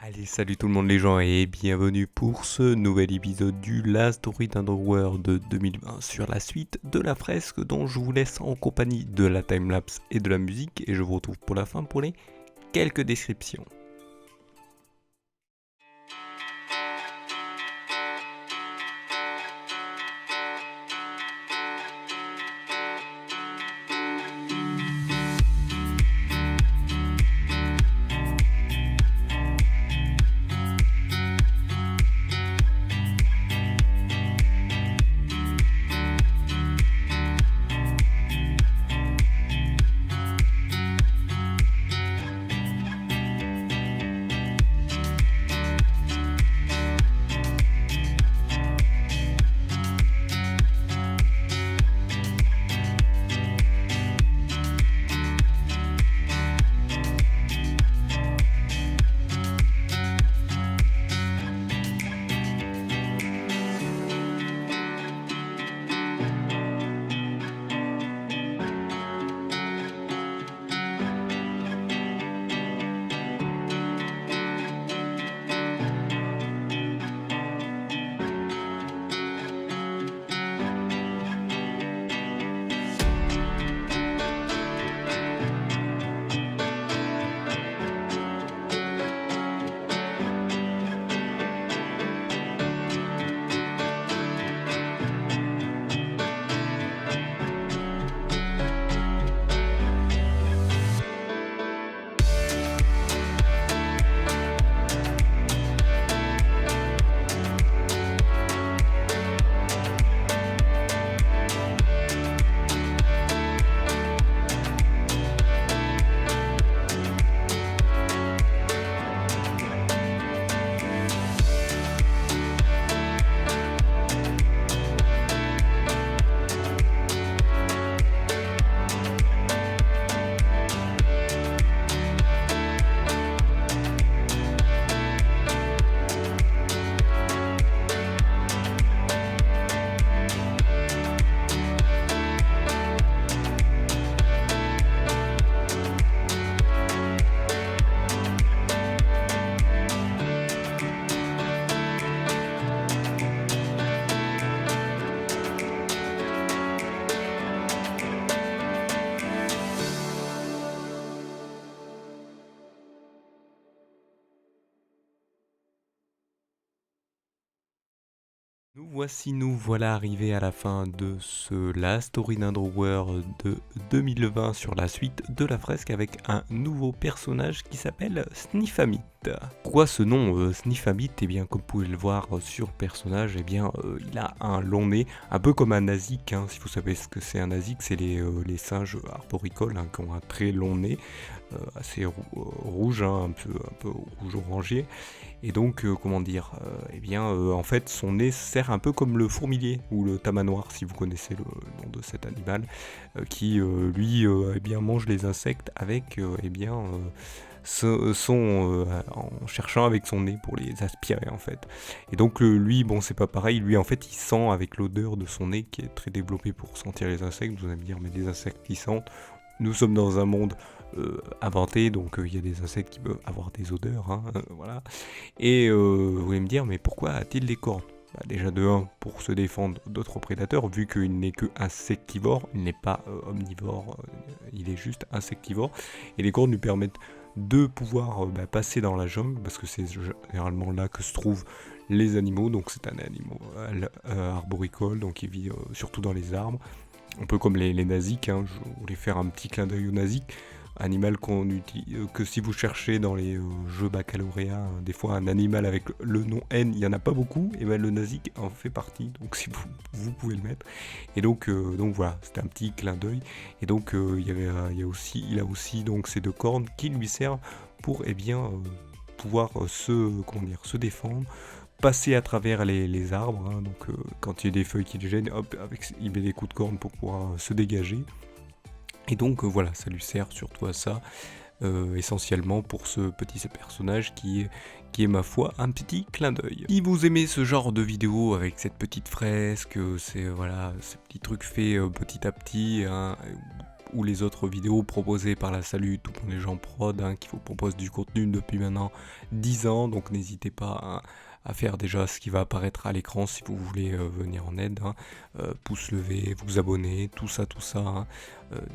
Allez, salut tout le monde les gens et bienvenue pour ce nouvel épisode du Last Story d'Underworld 2020 sur la suite de la fresque dont je vous laisse en compagnie de la timelapse et de la musique et je vous retrouve pour la fin pour les quelques descriptions. Nous voilà arrivés à la fin de ce Last Story d'Underworld de 2020 sur la suite de la fresque avec un nouveau personnage qui s'appelle Sniffamit. Pourquoi ce nom Sniffamit? Eh bien comme vous pouvez le voir sur le personnage, eh bien il a un long nez, un peu comme un nazik, hein. Si vous savez ce que c'est un nazik, c'est les singes arboricoles, hein, qui ont un très long nez, assez rouge, hein, un peu rouge orangé. Et donc, comment dire, en fait, son nez sert un peu comme le fourmilier ou le tamanoir, si vous connaissez le nom de cet animal, qui lui, mange les insectes avec, en cherchant avec son nez pour les aspirer en fait. Et donc lui, bon, c'est pas pareil. Lui, en fait, il sent avec l'odeur de son nez qui est très développé pour sentir les insectes. Vous allez me dire, mais des insectes qui sentent. Nous sommes dans un monde inventé, donc il y a des insectes qui peuvent avoir des odeurs, hein, voilà. Et vous allez me dire, mais pourquoi a-t-il des cornes? Déjà de 1, pour se défendre d'autres prédateurs, vu qu'il n'est que insectivore, il n'est pas omnivore, il est juste insectivore. Et les cornes lui permettent de pouvoir passer dans la jungle, parce que c'est généralement là que se trouvent les animaux. Donc c'est un animal arboricole, donc il vit surtout dans les arbres. Un peu comme les naziks, hein. Je voulais faire un petit clin d'œil aux naziks. Animal qu'on utilise, que si vous cherchez dans les jeux baccalauréat, hein, des fois un animal avec le nom N, il n'y en a pas beaucoup, et ben le nazik en fait partie, donc si vous pouvez le mettre. Et donc voilà, c'était un petit clin d'œil. Et donc il a aussi donc ces deux cornes qui lui servent pour pouvoir se défendre, passer à travers les arbres, hein. Donc quand il y a des feuilles qui le gênent, hop, il met des coups de corne pour pouvoir se dégager. Et donc voilà, ça lui sert surtout à ça, essentiellement pour ce personnage qui est ma foi un petit clin d'œil. Si vous aimez ce genre de vidéo avec cette petite fresque, ces petits trucs faits petit à petit, hein, ou les autres vidéos proposées par la Salut Tout pour les gens prod, qui vous propose du contenu depuis maintenant 10 ans, donc n'hésitez pas à faire déjà ce qui va apparaître à l'écran si vous voulez venir en aide, pouce levé, vous abonner, tout ça,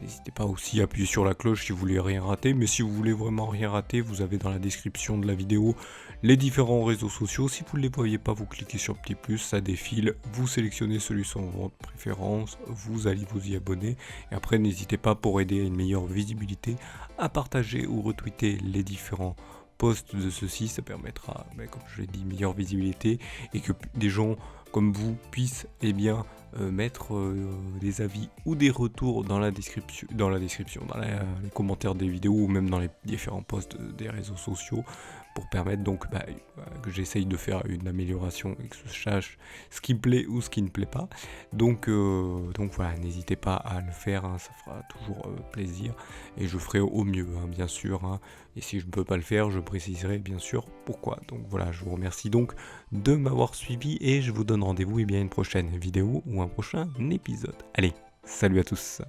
n'hésitez pas aussi à appuyer sur la cloche si vous voulez rien rater, mais si vous voulez vraiment rien rater, vous avez dans la description de la vidéo les différents réseaux sociaux. Si vous ne les voyez pas, vous cliquez sur le petit plus, ça défile, vous sélectionnez celui sans votre préférence, vous allez vous y abonner, et après n'hésitez pas, pour aider à une meilleure visibilité, à partager ou retweeter les différents post de ceci, ça permettra, comme je l'ai dit, meilleure visibilité, et que des gens comme vous puissent mettre des avis ou des retours dans la description, dans les commentaires des vidéos, ou même dans les différents posts des réseaux sociaux, pour permettre donc que j'essaye de faire une amélioration et que je sache ce qui me plaît ou ce qui ne plaît pas. Donc voilà, n'hésitez pas à le faire, ça fera toujours plaisir, et je ferai au mieux, bien sûr, et si je ne peux pas le faire, je préciserai bien sûr pourquoi. Donc voilà, je vous remercie donc de m'avoir suivi, et je vous donne rendez-vous à une prochaine vidéo ou un prochain épisode. Allez, salut à tous.